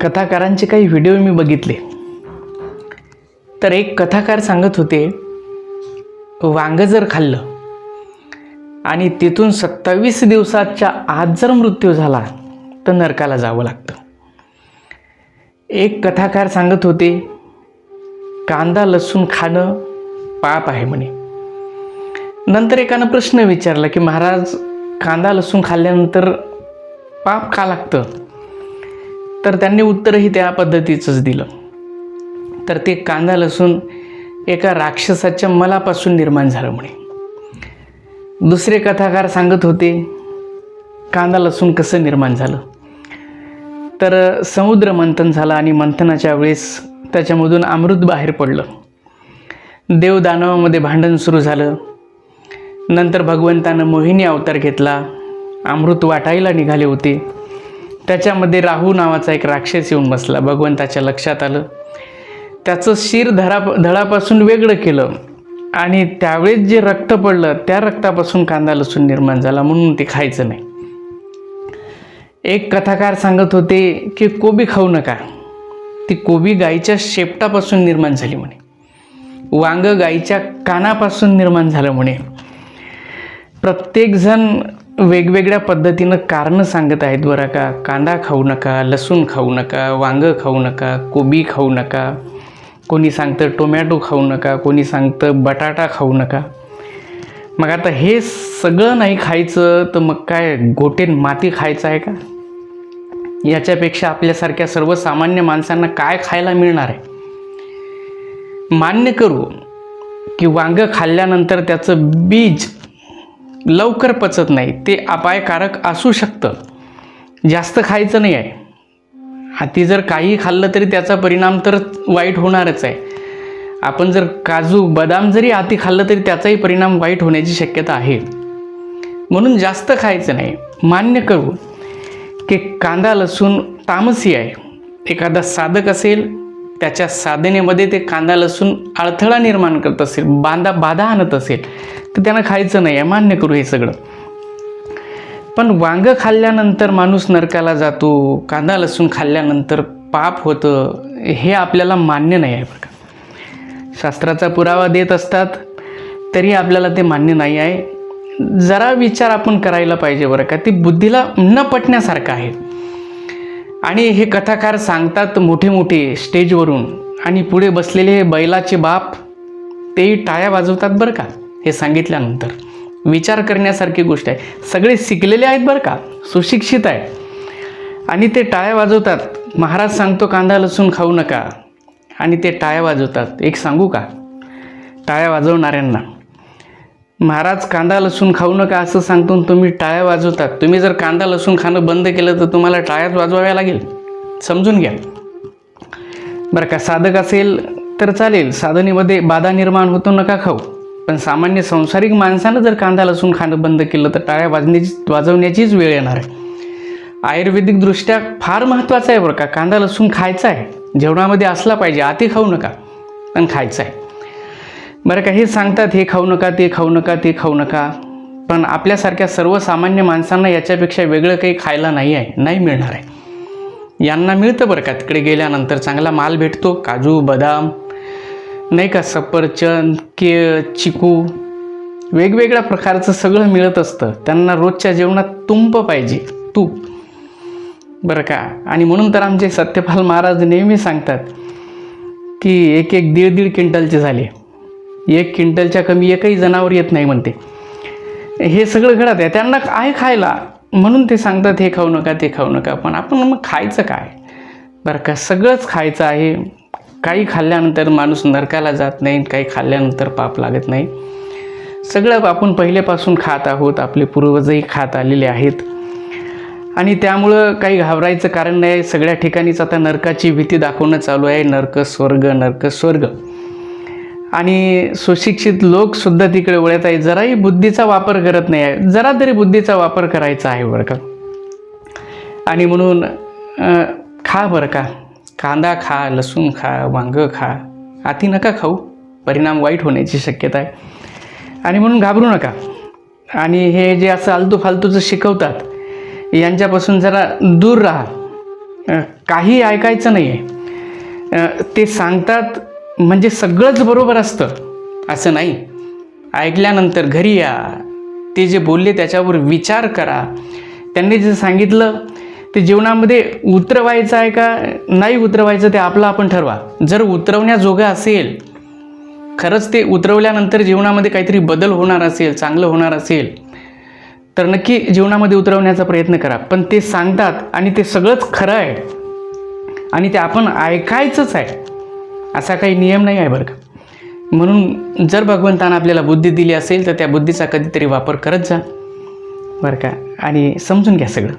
कथाकारांचे काही व्हिडिओ मी बघितले, तर एक कथाकार सांगत होते, वांगं जर खाल्लं आणि तिथून 27 दिवसाच्या आत जर मृत्यू झाला तर नरकाला जावं लागतं. एक कथाकार सांगत होते, कांदा लसूण खाणं पाप आहे म्हणे. नंतर एकानं प्रश्न विचारला की महाराज, कांदा लसूण खाल्ल्यानंतर पाप का लागतं? तर त्यांनी उत्तरही त्या पद्धतीचंच दिलं. तर ते कांदा लसूण एका राक्षसाच्या मलापासून निर्माण झालं म्हणे. दुसरे कथाकार सांगत होते, कांदा लसूण कसं निर्माण झालं? तर समुद्र मंथन झालं आणि मंथनाच्या वेळेस त्याच्यामधून अमृत बाहेर पडलं. देवदानवामध्ये भांडण सुरू झालं. नंतर भगवंतानं मोहिनी अवतार घेतला. अमृत वाटायला निघाले होते. त्याच्यामध्ये राहू नावाचा एक राक्षस येऊन बसला. भगवंताच्या लक्षात आलं. त्याचं शिर धडापासून वेगळं केलं आणि त्यावेळेस जे रक्त पडलं त्या रक्तापासून कांदा लसूण निर्माण झाला, म्हणून ते खायचं नाही. एक कथाकार सांगत होते की कोबी खाऊ नका. ती कोबी गाईच्या शेपटापासून निर्माण झाली म्हणे. वांग गाईच्या कानापासून निर्माण झालं म्हणे. प्रत्येकजण वेगवेगळ्या पद्धतीनं कारणं सांगत आहेत बरं का. कांदा खाऊ नका, लसूण खाऊ नका, वांगं खाऊ नका, कोबी खाऊ नका, कोणी सांगतं टोमॅटो खाऊ नका, कोणी सांगतं बटाटा खाऊ नका. मग आता हे सगळं नाही खायचं तर मग काय गोटेन माती खायचं आहे का? याच्यापेक्षा आपल्यासारख्या सर्वसामान्य माणसांना काय खायला मिळणार आहे? मान्य करू की वांगं खाल्ल्यानंतर त्याचं बीज लवकर पचत नाही, ते अपायकारक असू शकतं. जास्त खायचं नाही आहे. हाती जर काही खाल्लं तरी त्याचा परिणाम तर वाईट होणारच आहे. आपण जर काजू बदाम जरी हाती खाल्लं तरी त्याचाही परिणाम वाईट होण्याची शक्यता आहे. म्हणून जास्त खायचं नाही. मान्य करू की कांदा लसूण तामसी आहे. एखादा साधक असेल, त्याच्या साधनेमध्ये ते कांदा लसूण अडथळा निर्माण करत असेल, बाधा आणत असेल, तर त्यानं खायचं नाही आहे. मान्य करू हे सगळं. पण वांगं खाल्ल्यानंतर माणूस नरकाला जातो, कांदा लसूण खाल्ल्यानंतर पाप होतं, हे आपल्याला मान्य नाही आहे बरं का. शास्त्राचा पुरावा देत असतात तरी आपल्याला ते मान्य नाही आहे. जरा विचार आपण करायला पाहिजे बरं का. ती बुद्धीला न पटण्यासारखं आहे. आणि हे कथाकार सांगतात मोठे मोठे स्टेजवरून, आणि पुढे बसलेले बैलाचे बाप तेही टाळ्या वाजवतात बरं का. हे सांगितल्यानंतर विचार करण्यासारखी गोष्ट आहे. सगळे शिकलेले आहेत बरं का, सुशिक्षित आहे, आणि ते टाळ्या वाजवतात. महाराज सांगतो कांदा लसूण खाऊ नका आणि ते टाळ्या वाजवतात. एक सांगू का टाळ्या वाजवणाऱ्यांना? महाराज कांदा लसूण खाऊ नका असं सांगतो, तुम्ही टाळ्या वाजवतात. तुम्ही जर कांदा लसूण खाणं बंद केलं तर तुम्हाला टाळ्याच वाजवाव्या लागेल. समजून घ्या बरं का. साधक असेल तर चालेल, साधनेमध्ये बाधा निर्माण होतो, नका खाऊ. पण सामान्य संसारिक माणसानं जर कांदा लसूण खाणं बंद केलं तर टाळ्या वाजवण्याचीच वेळ येणार आहे. आयुर्वेदिक दृष्ट्या फार महत्त्वाचं आहे बरं का. कांदा लसूण खायचा आहे, जेवणामध्ये असला पाहिजे. आती खाऊ नका, पण खायचं आहे बरं का. हे सांगतात हे खाऊ नका, ते खाऊ नका, ते खाऊ नका. पण आपल्यासारख्या सर्वसामान्य माणसांना याच्यापेक्षा वेगळं काही खायला नाही आहे, नाही मिळणार आहे. यांना मिळतं बरं का. तिकडे गेल्यानंतर चांगला माल भेटतो. काजू बदाम नाही का, सफरचंद, केळ, चिकू, वेगवेगळ्या प्रकारचं सगळं मिळत असतं. त्यांना रोजच्या जेवणात तुंप पाहिजे, तूप बरं का. आणि म्हणून तर आमचे सत्यपाल महाराज नेहमी सांगतात की एक 1.5 क्विंटलचे झाले, 1 क्विंटलच्या कमी एकही जनावर येत नाही म्हणते. हे सगळं घडत आहे. त्यांना आहे खायला, म्हणून ते सांगतात हे खाऊ नका, ते खाऊ नका. पण आपण मग खायचं काय बरं का? सगळंच खायचं आहे. काही खाल्ल्यानंतर माणूस नरकाला जात नाही, काही खाल्ल्यानंतर पाप लागत नाही. सगळं आपण पहिल्यापासून खात आहोत, आपले पूर्वजही खात आलेले आहेत, आणि त्यामुळं काही घाबरायचं कारण नाही. सगळ्या ठिकाणीच आता नरकाची भीती दाखवणं चालू आहे. नरक स्वर्ग, नरक स्वर्ग. आणि सुशिक्षित लोकसुद्धा तिकडे वळत आहे. जराही बुद्धीचा वापर करत नाही आहे. जरा तरी बुद्धीचा वापर करायचा आहे बरं का. आणि म्हणून खा बरं का. कांदा खा, लसूण खा, वांगं खा, आती नका खाऊ. परिणाम वाईट होण्याची शक्यता आहे. आणि म्हणून घाबरू नका. आणि हे जे असं आलतू फालतूचं शिकवतात यांच्यापासून जरा दूर राहा. काही ऐकायचं नाही आहे. ते सांगतात म्हणजे सगळंच बरोबर असतं असं नाही. ऐकल्यानंतर घरी या, ते जे बोलले त्याच्यावर विचार करा. त्यांनी जे सांगितलं ते जीवनामध्ये उतरवायचं आहे का नाही उतरवायचं ते आपलं आपण ठरवा. जर उतरवण्याजोगं असेल, खरंच ते उतरवल्यानंतर जीवनामध्ये काहीतरी बदल होणार असेल, चांगलं होणार असेल, तर नक्की जीवनामध्ये उतरवण्याचा प्रयत्न करा. पण ते सांगतात आणि ते सगळंच खरं आहे आणि ते आपण ऐकायचंच आहे असा काही नियम नाही आहे बरं का. म्हणून जर भगवंतानं आपल्याला बुद्धी दिली असेल तर त्या बुद्धीचा कधीतरी वापर करत जा बरं का, आणि समजून घ्या सगळं.